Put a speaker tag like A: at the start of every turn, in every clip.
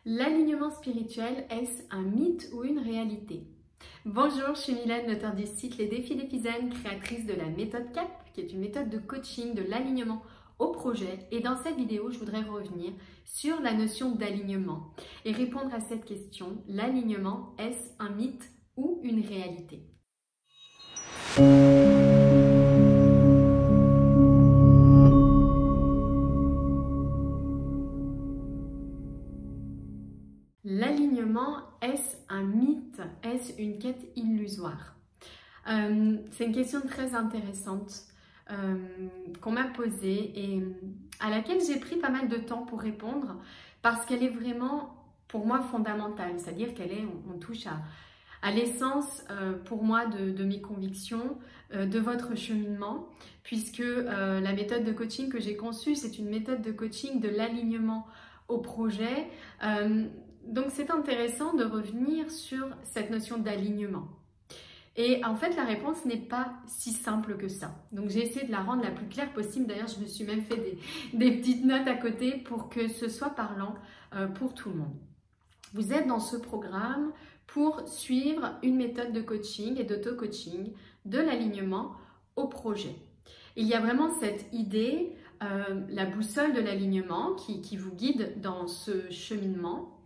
A: L'alignement spirituel, est-ce un mythe ou une réalité? Bonjour, je suis Mylène, l'auteure du site Les Défis d'Epizen, créatrice de la méthode CAP, qui est une méthode de coaching de l'alignement au projet. Et dans cette vidéo, je voudrais revenir sur la notion d'alignement et répondre à cette question. L'alignement, est-ce un mythe ou une réalité? L'alignement, est-ce un mythe? Est-ce une quête illusoire? C'est une question très intéressante qu'on m'a posée et à laquelle j'ai pris pas mal de temps pour répondre parce qu'elle est vraiment, pour moi, fondamentale. C'est-à-dire on touche à l'essence, pour moi, de mes convictions, de votre cheminement, puisque la méthode de coaching que j'ai conçue, c'est une méthode de coaching de l'alignement au projet. Donc c'est intéressant de revenir sur cette notion d'alignement. Et en fait, la réponse n'est pas si simple que ça. Donc j'ai essayé de la rendre la plus claire possible. D'ailleurs, je me suis même fait des petites notes à côté pour que ce soit parlant pour tout le monde. Vous êtes dans ce programme pour suivre une méthode de coaching et d'auto-coaching de l'alignement au projet. Il y a vraiment cette idée, la boussole de l'alignement qui vous guide dans ce cheminement.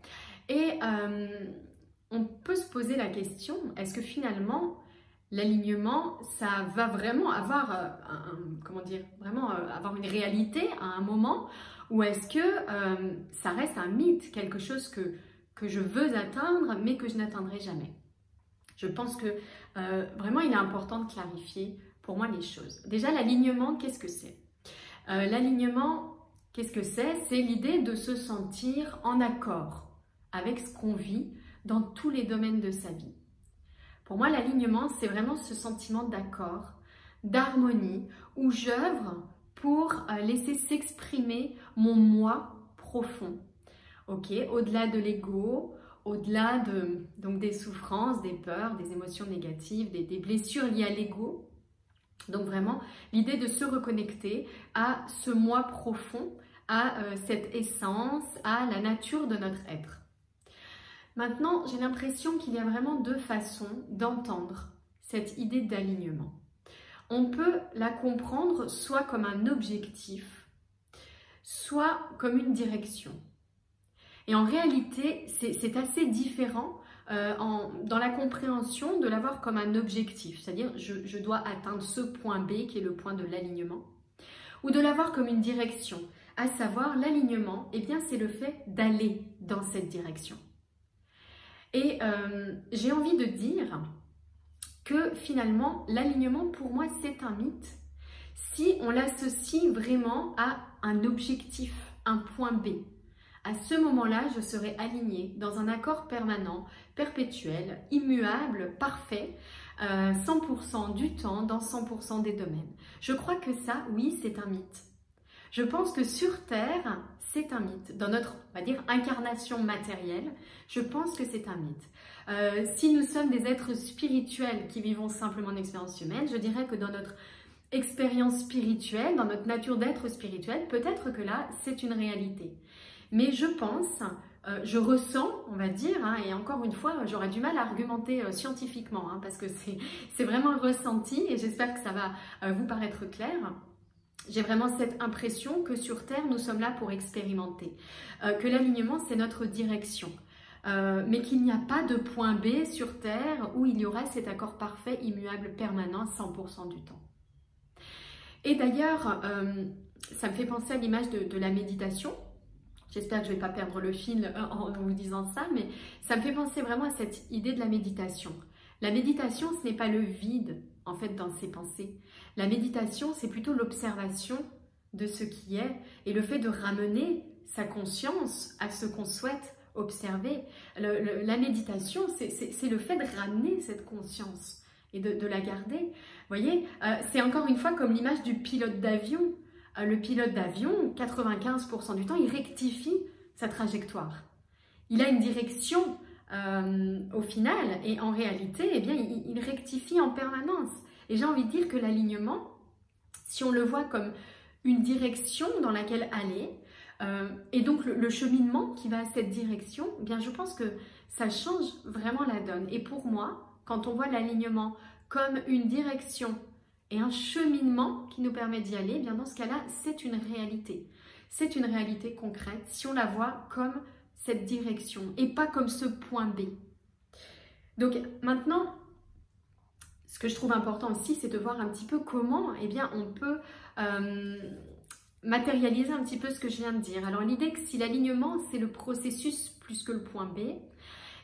A: Et on peut se poser la question, est-ce que finalement l'alignement, ça va vraiment avoir, avoir une réalité à un moment, ou est-ce que ça reste un mythe, quelque chose que je veux atteindre mais que je n'atteindrai jamais? Je pense que vraiment il est important de clarifier pour moi les choses. Déjà, l'alignement, qu'est-ce que c'est? L'alignement, qu'est-ce que c'est? C'est l'idée de se sentir en accord avec ce qu'on vit dans tous les domaines de sa vie. Pour moi, l'alignement, c'est vraiment ce sentiment d'accord, d'harmonie, où j'œuvre pour laisser s'exprimer mon moi profond. Ok, au-delà de l'ego, au-delà des souffrances, des peurs, des émotions négatives, des blessures liées à l'ego. Donc vraiment, l'idée de se reconnecter à ce moi profond, à cette essence, à la nature de notre être. Maintenant, j'ai l'impression qu'il y a vraiment deux façons d'entendre cette idée d'alignement. On peut la comprendre soit comme un objectif, soit comme une direction. Et en réalité, c'est assez différent dans la compréhension de l'avoir comme un objectif, c'est-à-dire je dois atteindre ce point B qui est le point de l'alignement, ou de l'avoir comme une direction, à savoir l'alignement, eh bien c'est le fait d'aller dans cette direction. Et j'ai envie de dire que finalement, l'alignement, pour moi, c'est un mythe si on l'associe vraiment à un objectif, un point B. À ce moment-là, je serai alignée dans un accord permanent, perpétuel, immuable, parfait, 100% du temps, dans 100% des domaines. Je crois que ça, oui, c'est un mythe. Je pense que sur Terre, c'est un mythe. Dans notre, on va dire, incarnation matérielle, je pense que c'est un mythe. Si nous sommes des êtres spirituels qui vivons simplement une expérience humaine, je dirais que dans notre expérience spirituelle, dans notre nature d'être spirituel, peut-être que là, c'est une réalité. Mais je pense, je ressens, on va dire, et encore une fois, j'aurais du mal à argumenter scientifiquement, parce que c'est vraiment un ressenti et j'espère que ça va vous paraître clair. J'ai vraiment cette impression que sur Terre, nous sommes là pour expérimenter, que l'alignement, c'est notre direction, mais qu'il n'y a pas de point B sur Terre où il y aura cet accord parfait, immuable, permanent, 100% du temps. Et d'ailleurs, ça me fait penser à l'image de la méditation. J'espère que je ne vais pas perdre le fil en vous disant ça, mais ça me fait penser vraiment à cette idée de la méditation. La méditation, ce n'est pas le vide, en fait, dans ses pensées. La méditation, c'est plutôt l'observation de ce qui est et le fait de ramener sa conscience à ce qu'on souhaite observer. La méditation, c'est le fait de ramener cette conscience et de la garder. Vous voyez, c'est encore une fois comme l'image du pilote d'avion. Le pilote d'avion, 95% du temps, il rectifie sa trajectoire. Il a une direction au final et en réalité, eh bien, il rectifie en permanence. Et j'ai envie de dire que l'alignement, si on le voit comme une direction dans laquelle aller, Et donc le cheminement qui va à cette direction, eh bien je pense que ça change vraiment la donne. Et pour moi, quand on voit l'alignement comme une direction et un cheminement qui nous permet d'y aller, eh bien dans ce cas-là, c'est une réalité. C'est une réalité concrète si on la voit comme cette direction et pas comme ce point B. Donc maintenant, ce que je trouve important aussi, c'est de voir un petit peu comment eh bien, on peut matérialiser un petit peu ce que je viens de dire. Alors l'idée que si l'alignement, c'est le processus plus que le point B,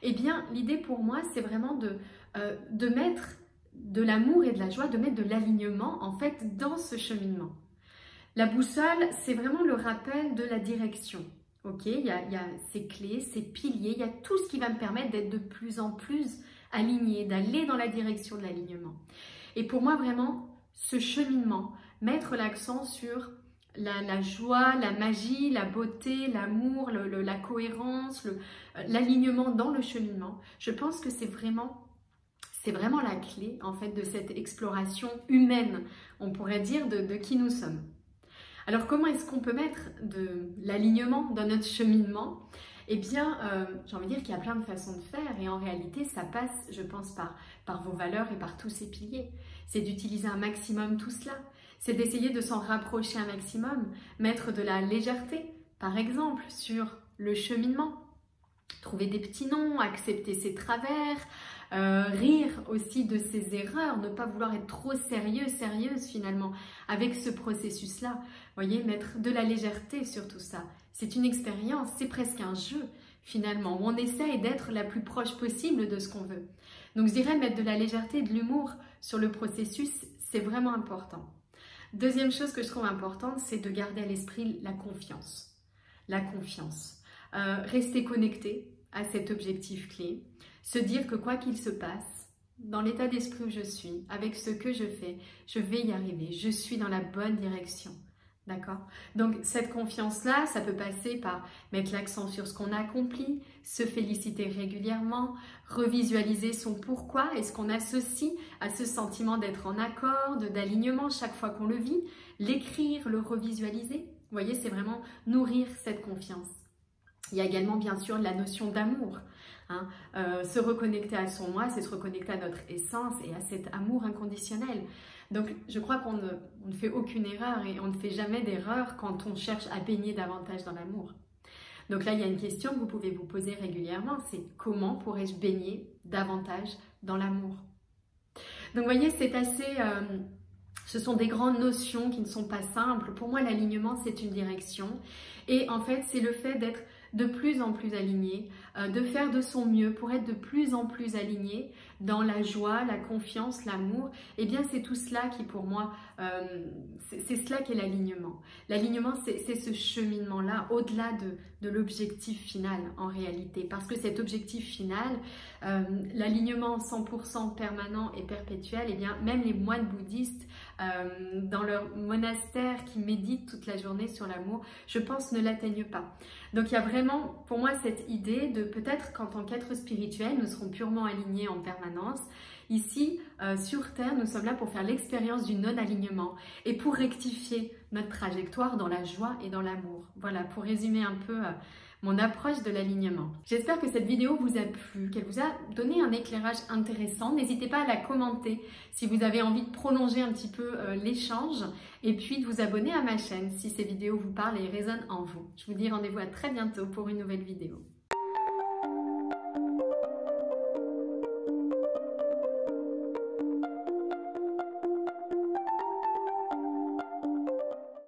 A: eh bien l'idée pour moi, c'est vraiment de mettre de l'amour et de la joie, de mettre de l'alignement en fait dans ce cheminement. La boussole, c'est vraiment le rappel de la direction. Ok, il y a ces clés, ces piliers, il y a tout ce qui va me permettre d'être de plus en plus aligné, d'aller dans la direction de l'alignement. Et pour moi, vraiment, ce cheminement, mettre l'accent sur la joie, la magie, la beauté, l'amour, la cohérence, l'alignement dans le cheminement, je pense que c'est vraiment la clé en fait de cette exploration humaine, on pourrait dire, de qui nous sommes. Alors comment est-ce qu'on peut mettre de l'alignement dans notre cheminement? Eh bien, j'ai envie de dire qu'il y a plein de façons de faire et en réalité, ça passe, je pense, par vos valeurs et par tous ces piliers. C'est d'utiliser un maximum tout cela. C'est d'essayer de s'en rapprocher un maximum, mettre de la légèreté, par exemple, sur le cheminement. Trouver des petits noms, accepter ses travers, rire aussi de ses erreurs, ne pas vouloir être trop sérieux, sérieuse finalement avec ce processus-là. Vous voyez, mettre de la légèreté sur tout ça. C'est une expérience, c'est presque un jeu finalement, où on essaye d'être la plus proche possible de ce qu'on veut. Donc je dirais mettre de la légèreté et de l'humour sur le processus, c'est vraiment important. Deuxième chose que je trouve importante, c'est de garder à l'esprit la confiance. La confiance. Rester connecté à cet objectif clé, se dire que quoi qu'il se passe, dans l'état d'esprit où je suis, avec ce que je fais, je vais y arriver, je suis dans la bonne direction. D'accord? Donc cette confiance-là, ça peut passer par mettre l'accent sur ce qu'on a accompli, se féliciter régulièrement, revisualiser son pourquoi et ce qu'on associe à ce sentiment d'être en accord, d'alignement chaque fois qu'on le vit, l'écrire, le revisualiser. Vous voyez, c'est vraiment nourrir cette confiance. Il y a également bien sûr la notion d'amour. Hein. Se reconnecter à son moi, c'est se reconnecter à notre essence et à cet amour inconditionnel. Donc je crois qu'on ne fait aucune erreur et on ne fait jamais d'erreur quand on cherche à baigner davantage dans l'amour. Donc là, il y a une question que vous pouvez vous poser régulièrement, c'est comment pourrais-je baigner davantage dans l'amour? Donc vous voyez, c'est assez... ce sont des grandes notions qui ne sont pas simples. Pour moi, l'alignement, c'est une direction. Et en fait, c'est le fait d'être de plus en plus aligné, de faire de son mieux pour être de plus en plus aligné dans la joie, la confiance, l'amour. Eh bien, c'est tout cela qui, pour moi, c'est cela qui est l'alignement. L'alignement, c'est ce cheminement-là, au-delà de l'objectif final, en réalité. Parce que cet objectif final, l'alignement 100% permanent et perpétuel, eh bien, même les moines bouddhistes, dans leur monastère qui méditent toute la journée sur l'amour, je pense, ne l'atteignent pas. Donc, il y a vraiment, pour moi, cette idée de peut-être qu'en tant qu'être spirituel, nous serons purement alignés en permanence. Ici, sur Terre, nous sommes là pour faire l'expérience du non-alignement et pour rectifier notre trajectoire dans la joie et dans l'amour. Voilà, pour résumer un peu mon approche de l'alignement. J'espère que cette vidéo vous a plu, qu'elle vous a donné un éclairage intéressant. N'hésitez pas à la commenter si vous avez envie de prolonger un petit peu l'échange et puis de vous abonner à ma chaîne si ces vidéos vous parlent et résonnent en vous. Je vous dis rendez-vous à très bientôt pour une nouvelle vidéo.